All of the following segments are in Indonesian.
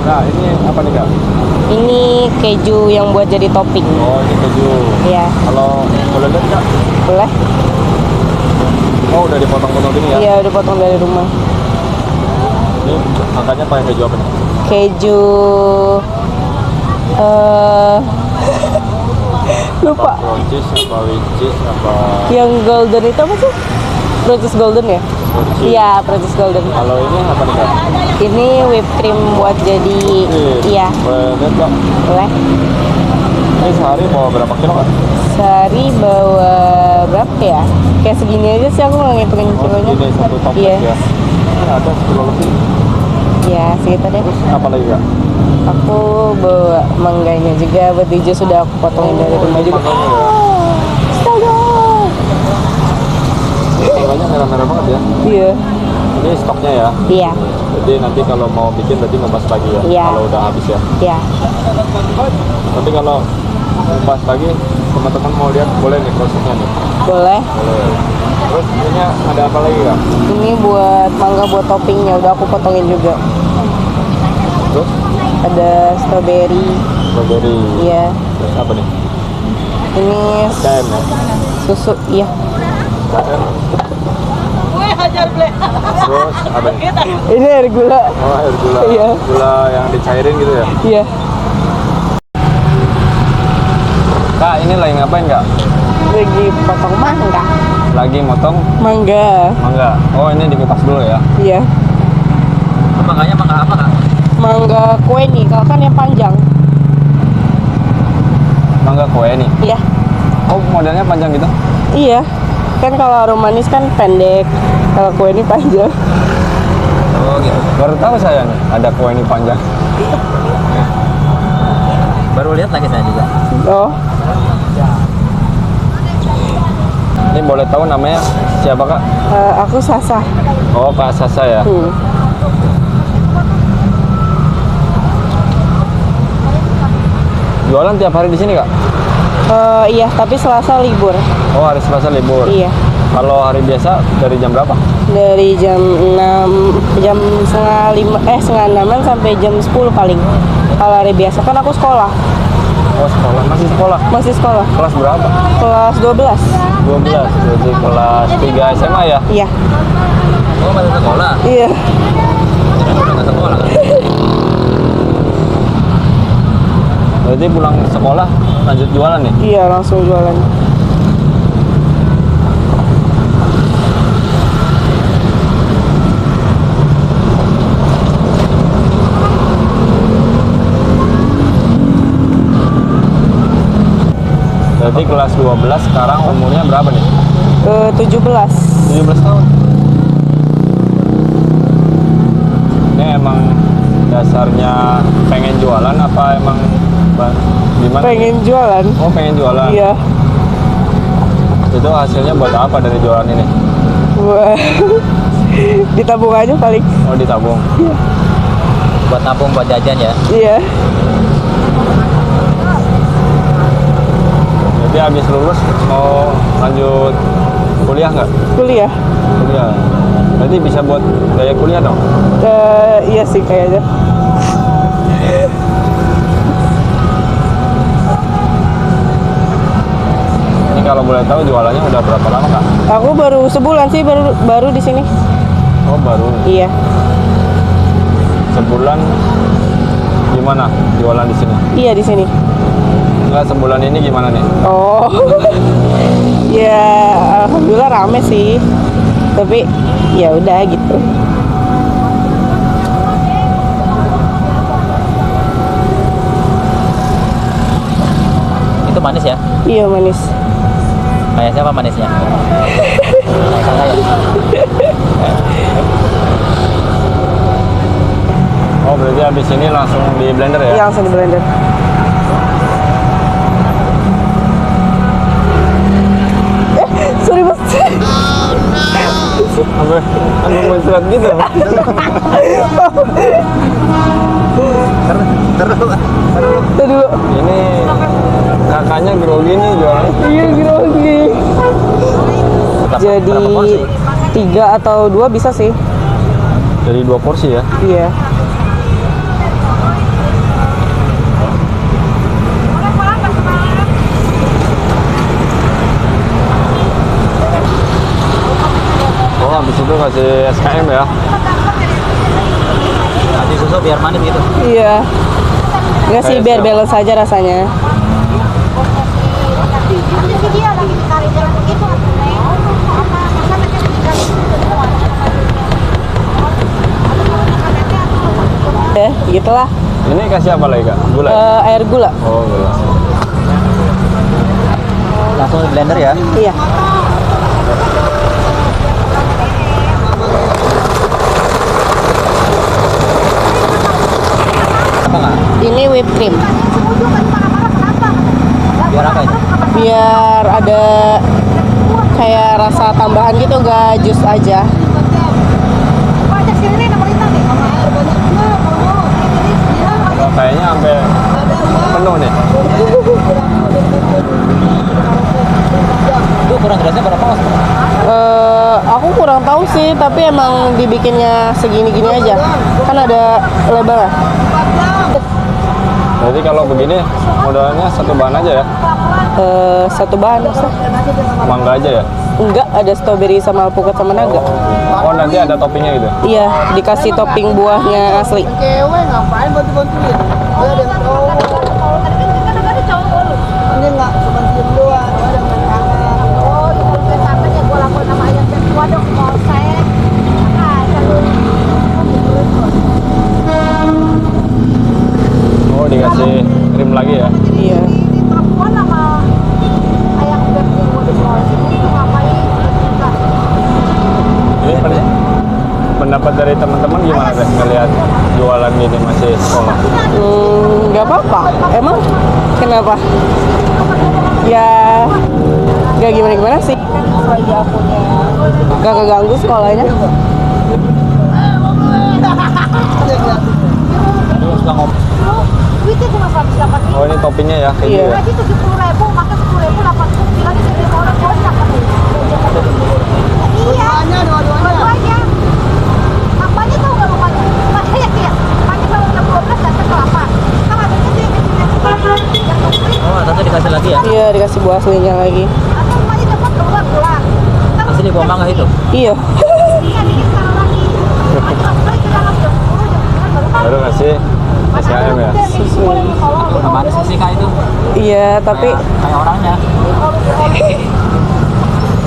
Nah, ini apa nih Kak? Ini keju yang buat jadi topping. Oh, ini keju. Iya. Kalau boleh lihat Kak? Boleh? Oh, udah dipotong-potong gini ya? Iya, udah potong dari rumah. Ini angkanya pakai keju apa nih? Keju lupa. Brown cheese apa white cheese apa? Yang golden itu apa sih? Prancis golden ya? Iya, Prancis golden. Kalau ini apa nih Kak? Ini whipped cream buat jadi iya. Boleh lihat Kak? Boleh. Ini sehari bawa berapa kilo Kak? Sehari bawa berapa ya? Kayak segini aja sih, aku nggak ngitungin kilonya. Ini satu toples Iya. ya? Ini ada 10 lebih. Iya, segitu deh. Apa lagi Kak? Aku bawa mangganya juga buat di jus, sudah aku potongin dari rumah juga. Mangganya ya? Astaga. Mangganya merah-merah banget ya? Iya. Ini stoknya ya? Iya. Jadi nanti kalau mau bikin berarti ngebas lagi ya? Iya. Kalau udah habis ya? Iya. Tapi kalau ngebas lagi, teman-teman mau lihat boleh nih prosesnya nih? Boleh. Boleh. Terus ini ada apa lagi Kak? Ini buat mangga buat toppingnya, udah aku potongin juga. Terus? Ada strawberry. Strawberry. Iya. Terus apa nih? Ini KM ya? susu. Iya. KM. Terus apa nih? Ini air gula. Oh, air gula. Iya. Gula yang dicairin gitu ya? Iya. Kak, ini lagi ngapain Kak? Lagi potong mangga. Lagi motong Mangga. mangga. Oh, ini dikupas dulu ya? Iya. Mangganya mangga apa Kak? Mangga kue nih, kalau kan yang panjang. Mangga kue nih? Iya. Oh, modelnya panjang gitu? Iya. Kan kalau aroma manis kan pendek. Kalau kue ini panjang. Oh gitu. Baru tahu saya nih, ada kue ini panjang. Baru lihat lagi saya juga. Oh. Ini boleh tahu namanya siapa Kak? Aku Sasa. Oh, Kak Sasa ya? Jualan tiap hari di sini Kak? Iya, tapi Selasa libur. Oh, hari Selasa libur. Iya. Kalau hari biasa dari jam berapa? Dari jam 6, jam setengah 6-an sampai jam 10 paling. Kalau hari biasa kan aku sekolah. Oh, sekolah. Masih sekolah? Masih sekolah. Kelas berapa? Kelas 12. 12. Jadi kelas 3 SMA ya? Iya. Oh, masih sekolah? Iya. Udah nggak sekolah kan? Berarti pulang sekolah lanjut jualan nih? Iya, langsung jualan. Berarti kelas 12 sekarang umurnya berapa nih? 17. 17 tahun. Ini emang dasarnya pengen jualan apa emang gimana? Pengen jualan. Oh, pengen jualan. Iya. Itu hasilnya buat apa dari jualan ini? Wah. Ditabung aja paling. Oh, ditabung. Iya. Buat nabung buat jajan ya? Iya. Jadi habis lulus mau lanjut kuliah nggak? Kuliah. Kuliah. Berarti bisa buat biaya kuliah dong? Iya sih kayaknya. Ini kalau boleh tahu jualannya udah berapa lama Kak? Aku baru sebulan sih, baru di sini. Oh, baru. Iya. Sebulan gimana jualan di sini? Iya, di sini. Enggak, sebulan ini gimana nih? Oh. Ya, alhamdulillah rame sih. Tapi ya udah gitu. Itu manis ya? Iya, manis. Kayak siapa manisnya? Kayak ya? Oh, berarti habis ini langsung di blender ya? Iya, langsung di blender. Sorry mas. Sampai muncrat gitu. Aduh. Ini kakaknya grogi nih jualan. Iya, grogi. Jadi 3 atau 2 bisa sih. Jadi 2 porsi ya? Iya. susu biar manis gitu. Iya. Enggak sih, Kayak biar sirup. balance aja rasanya. Ya, gitulah. Ini kasih apa lagi kak? Gula? Air gula. Oh gula. Langsung di blender ya. Iya. Apa nggak? Ini whipped cream. Biar apa itu? Biar ada kayak rasa tambahan gitu, gak jus aja. Oh, kayaknya sampai penuh nih. Itu kurang gelasnya berapa mas? Aku kurang tahu sih, tapi emang dibikinnya segini-gini aja. Kan ada lebarnya. Jadi kalau begini modalnya satu bahan aja ya? Satu bahan masa? Mangga aja ya? Enggak, ada strawberry sama alpukat sama naga. Oh nanti ada toppingnya gitu? Iya, dikasih topping buahnya asli. Cewek ngapain bantu-bantuin? Dia ada yang cowok. Ini nggak cuma diem doang, ada yang main tangan. Oh dikasih krim lagi ya? Iya. Ini pendapat dari teman-teman gimana deh ngelihat jualan gini masih sekolah? Nggak apa-apa. Emang kenapa? Ya, nggak gimana-gimana sih. Nggak keganggu sekolahnya. Aduh suka ngomong. Oh ini toppingnya ya? Kayak Iya. gitu ya? 70.000, maka 10.000 80 bilang jadi orang kocak katanya. Iya. Dua-duanya. Makanya tahu nggak makanya? Makanya kayak, makanya kalau jam 12 datang ke 8. Kan adanya dia kecil yang nungguin. Oh tante dikasih lagi ya? Iya, dikasih buah aslinya lagi. Atau makanya cepat keluar pulang. Asli buah mangga itu. Iya. Iya, dikit sekarang lagi. Makanya kita harus jam 10, jam 9 baru Baru kasih SKM ya? Nama ada sih kak itu. Iya, tapi Kayak orangnya.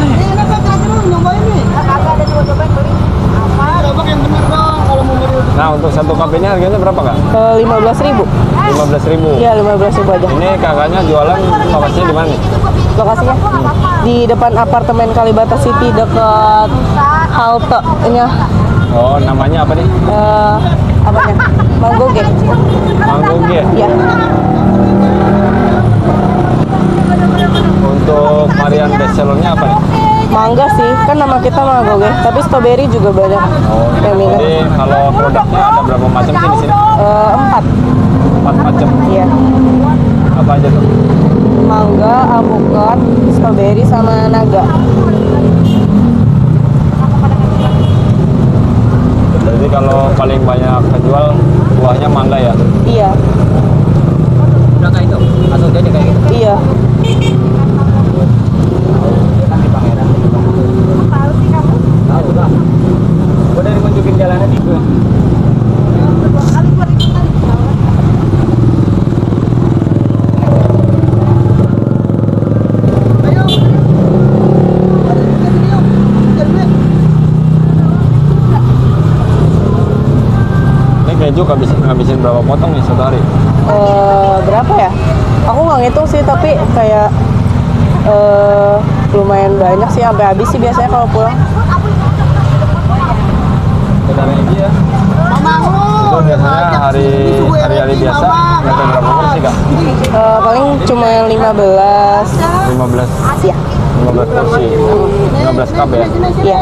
Ini enak kan lu nyobain nih. Kagak ada coba-coba beli. Apa? Coba yang bener dong kalau mau beli. Nah untuk satu cup ini harganya berapa kak? 15.000. 15.000. Iya, 15.000 aja. Ini kakaknya jualan lokasinya di mana nih? Lokasinya di depan apartemen Kalibata City dekat halte ini Oh namanya apa nih? apanya? Manggoge. Manggoge. Iya. Untuk varian bestsellernya apa nih? Mangga sih, kan nama kita Manggoge, tapi strawberry juga banyak Oh, yang minat. jadi kalau produknya ada berapa macam sih di sini? 4. 4 macam. Iya. Apa aja tuh? Mangga, alpukat, strawberry sama naga. Jadi kalau paling banyak kejual buahnya mangga ya? Iya. Udah kayak itu. Langsung jadi kayak gitu. Iya. Kan di Pangeran. Tahu lah. Gua dari nunjukin jalannya di gue. Ini keju ngabisin berapa potong nih satu hari? Berapa ya? Aku nggak ngitung sih, tapi kayak lumayan banyak sih, sampai habis sih biasanya kalau pulang. Saudara ini ya? Itu biasanya hari-hari biasa nggak berapa porsi kak? Paling cuma 15. 15 Iya. 15 porsi 15 cup ya? Iya.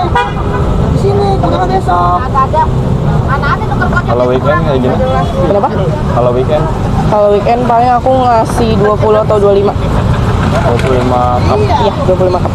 Di sini, kurang besok. Ada. Anak-anak tuker kocak. Kalau weekend kayak gini? Kenapa? Kalau weekend Kalau weekend paling aku ngasih 20 atau 25. 25 cup. Iya, 25 cup.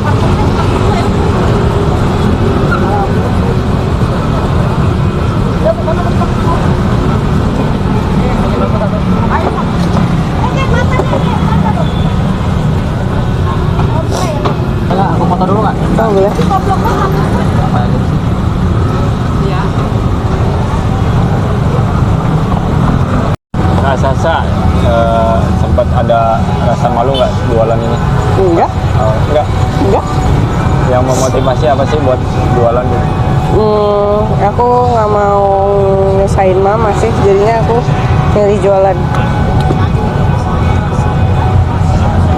Enggak, aku foto dulu nggak? Oh, boleh. Apa aja sih? Kak Sasa sempat ada rasa malu nggak jualan ini? Enggak, Oh, enggak. enggak. Yang memotivasi apa sih buat jualan gitu? Aku nggak mau nyusahin mama sih, jadinya aku milih jualan.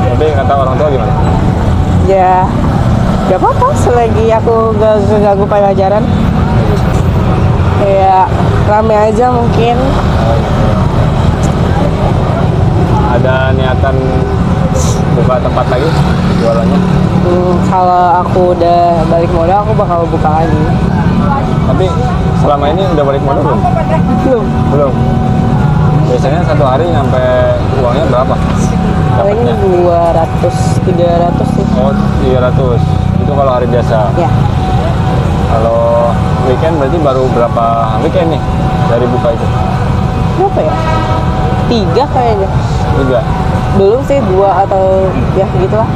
Tapi kata orang tua gimana? Ya, gak apa-apa selagi aku gak ganggu pelajaran. Kayak rame aja mungkin. Ada niatan buka tempat lagi jualannya? Kalau aku udah balik modal, aku bakal buka lagi. Tapi selama ini udah balik modal belum? Belum. Belum. Biasanya satu hari nyampe uangnya berapa? Paling Dapatnya? 200, 300 sih. Oh, 300. Itu kalau hari biasa. Ya, Kalau weekend berarti baru berapa weekend nih dari buka itu? berapa ya? 3 kayaknya. 3. Belum sih, 2 atau ya gitulah.